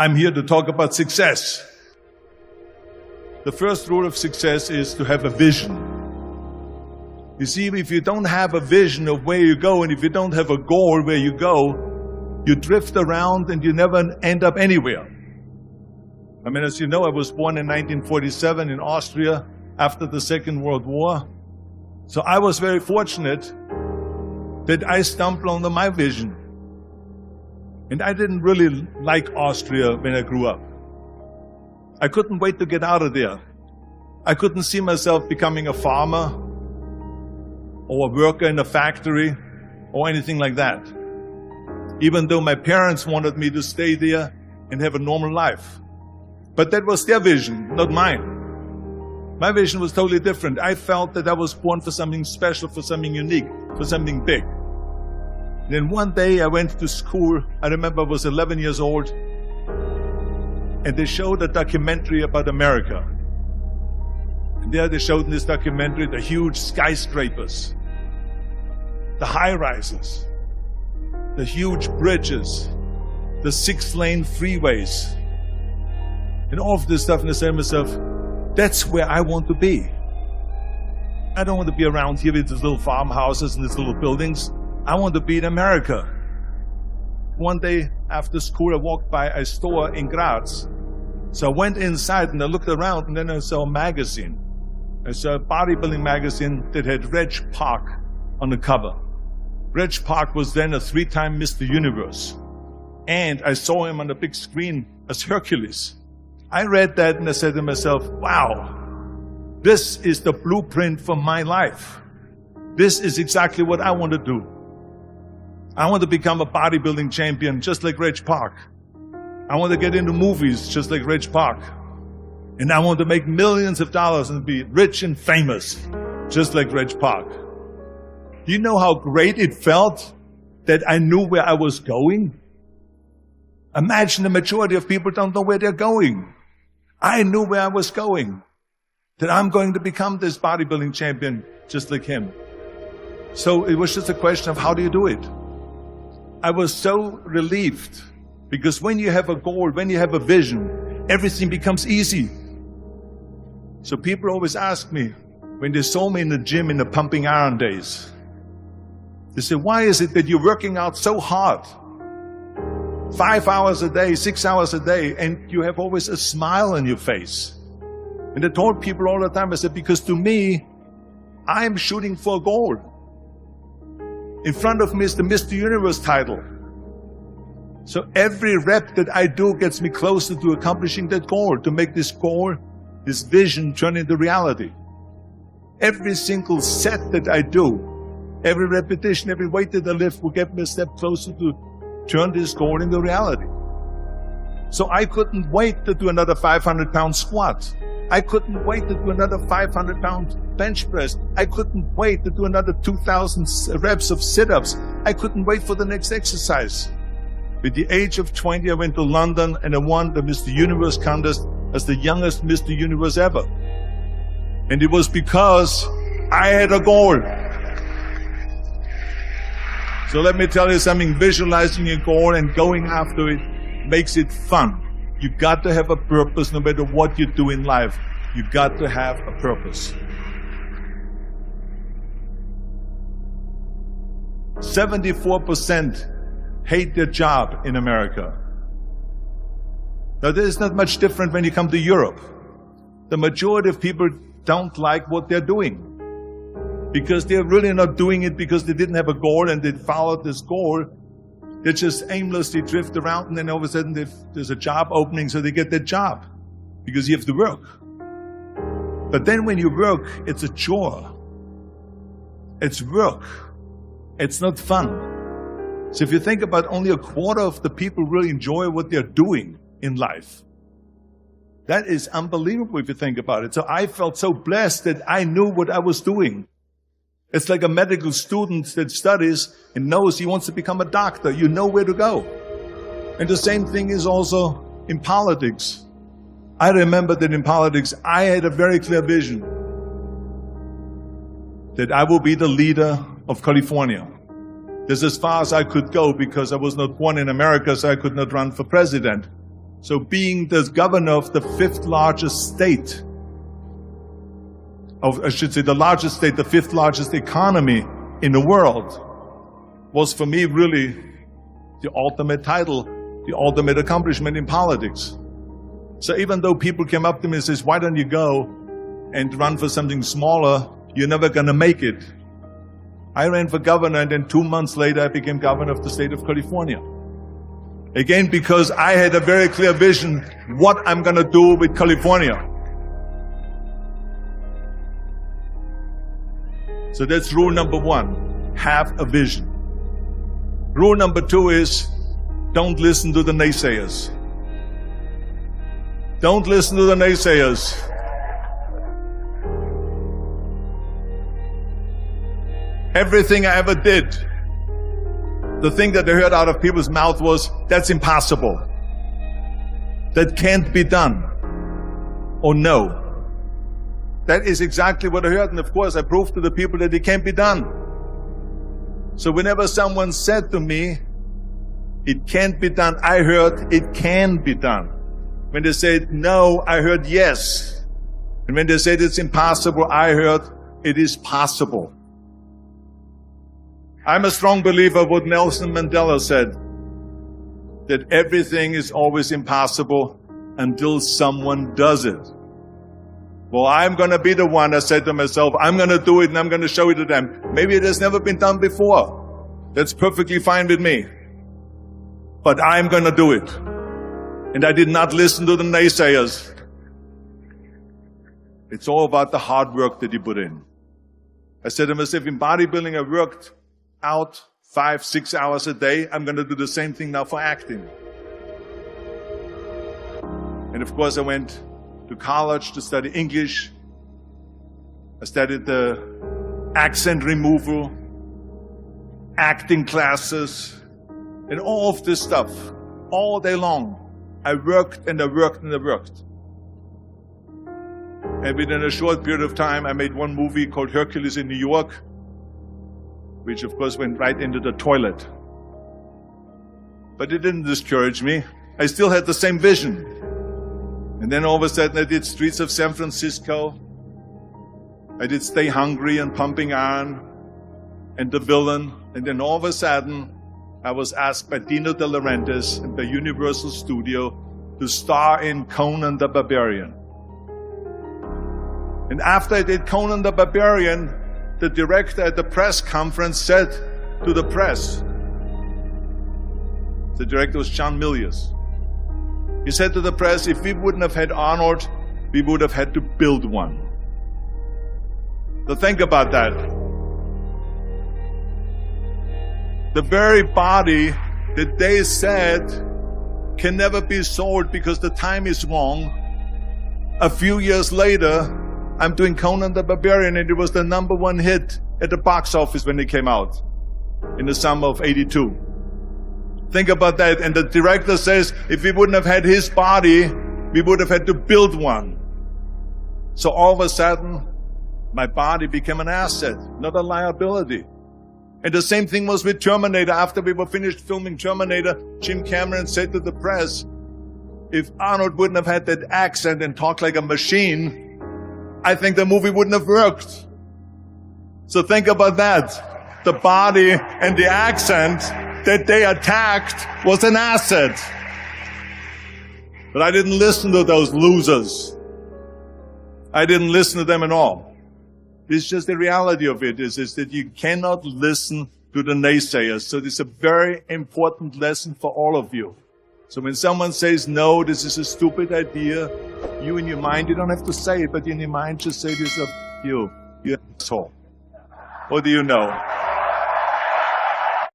I'm here to talk about success. The first rule of success is to have a vision. You see, if you don't have a vision of where you go, and if you don't have a goal where you go, you drift around and you never end up anywhere. I mean, as you know, I was born in 1947 in Austria after the Second World War. So I was very fortunate that I stumbled onto my vision. And I didn't really like Austria when I grew up. I couldn't wait to get out of there. I couldn't see myself becoming a farmer or a worker in a factory or anything like that. Even though my parents wanted me to stay there and have a normal life. But that was their vision, not mine. My vision was totally different. I felt that I was born for something special, for something unique, for something big. Then one day I went to school. I remember I was 11 years old, and they showed a documentary about America. And there they showed in this documentary the huge skyscrapers, the high-rises, the huge bridges, the 6-lane freeways, and all of this stuff. And I said to myself, that's where I want to be. I don't want to be around here with these little farmhouses and these little buildings. I want to be in America. One day after school, I walked by a store in Graz. So I went inside and I looked around, and then I saw a magazine. I saw a bodybuilding magazine that had Reg Park on the cover. Reg Park was then a 3-time Mr. Universe. And I saw him on the big screen as Hercules. I read that and I said to myself, wow, this is the blueprint for my life. This is exactly what I want to do. I want to become a bodybuilding champion just like Reg Park. I want to get into movies just like Reg Park. And I want to make millions of dollars and be rich and famous just like Reg Park. Do you know how great it felt that I knew where I was going? Imagine the majority of people don't know where they're going. I knew where I was going. That I'm going to become this bodybuilding champion just like him. So it was just a question of how do you do it? I was so relieved, because when you have a goal, when you have a vision, everything becomes easy. So people always ask me, when they saw me in the gym in the pumping iron days, they say, why is it that you're working out so hard? 5 hours a day, 6 hours a day, and you have always a smile on your face. And I told people all the time, I said, because to me, I'm shooting for a goal. In front of me is the Mr. Universe title. So every rep that I do gets me closer to accomplishing that goal, to make this goal, this vision turn into reality. Every single set that I do, every repetition, every weight that I lift will get me a step closer to turn this goal into reality. So I couldn't wait to do another 500-pound squat. I couldn't wait to do another 500-pound bench press. I couldn't wait to do another 2,000 reps of sit-ups. I couldn't wait for the next exercise. At the age of 20, I went to London and I won the Mr. Universe contest as the youngest Mr. Universe ever. And it was because I had a goal. So let me tell you something, visualizing a goal and going after it makes it fun. You got to have a purpose no matter what you do in life. You got to have a purpose. 74% hate their job in America. Now, this is not much different when you come to Europe. The majority of people don't like what they're doing because they're really not doing it because they didn't have a goal and they followed this goal. They just aimlessly drift around, and then all of a sudden there's a job opening, so they get that job because you have to work. But then when you work, it's a chore. It's work. It's not fun. So if you think about, only a quarter of the people really enjoy what they're doing in life. That is unbelievable if you think about it. So I felt so blessed that I knew what I was doing. It's like a medical student that studies and knows he wants to become a doctor. You know where to go. And the same thing is also in politics. I remember that in politics, I had a very clear vision that I will be the leader of California. This is as far as I could go because I was not born in America, so I could not run for president. So being the governor of the fifth largest state, the largest state, the fifth largest economy in the world, was for me really the ultimate title, the ultimate accomplishment in politics. So even though people came up to me and says, why don't you go and run for something smaller, you're never going to make it. I ran for governor, and then 2 months later I became governor of the state of California. Again, because I had a very clear vision what I'm going to do with California. So that's rule number one, have a vision. Rule number two is, don't listen to the naysayers. Don't listen to the naysayers. Everything I ever did, the thing that I heard out of people's mouth was, that's impossible. That can't be done. Or no. That is exactly what I heard, and of course I proved to the people that it can't be done. So whenever someone said to me, it can't be done, I heard, it can be done. When they said no, I heard yes. And when they said it's impossible, I heard, it is possible. I'm a strong believer of what Nelson Mandela said, that everything is always impossible until someone does it. Well, I'm going to be the one, I said to myself, I'm going to do it and I'm going to show it to them. Maybe it has never been done before. That's perfectly fine with me. But I'm going to do it. And I did not listen to the naysayers. It's all about the hard work that you put in. I said to myself, in bodybuilding, I worked out 5-6 hours a day. I'm going to do the same thing now for acting. And of course, I went to college to study English. I studied the accent removal, acting classes, and all of this stuff, all day long. I worked and I worked and I worked. And within a short period of time, I made one movie called Hercules in New York, which of course went right into the toilet. But it didn't discourage me. I still had the same vision. And then all of a sudden I did Streets of San Francisco. I did Stay Hungry and Pumping Iron and The Villain. And then all of a sudden I was asked by Dino De Laurentiis and by Universal Studio to star in Conan the Barbarian. And after I did Conan the Barbarian, the director at the press conference said to the press, the director was John Milius, he said to the press, if we wouldn't have had Arnold, we would have had to build one. So think about that. The very body that they said can never be sold because the time is wrong. A few years later, I'm doing Conan the Barbarian, and it was the #1 hit at the box office when it came out in the summer of '82. Think about that. And the director says, if we wouldn't have had his body, we would have had to build one. So all of a sudden, my body became an asset, not a liability. And the same thing was with Terminator. After we were finished filming Terminator, Jim Cameron said to the press, if Arnold wouldn't have had that accent and talked like a machine, I think the movie wouldn't have worked. So think about that. The body and the accent that they attacked was an asset. But I didn't listen to those losers. I didn't listen to them at all. It's just the reality of it is that you cannot listen to the naysayers. So this is a very important lesson for all of you. So when someone says, no, this is a stupid idea, you in your mind, you don't have to say it, but in your mind just say to yourself, you asshole. What do you know?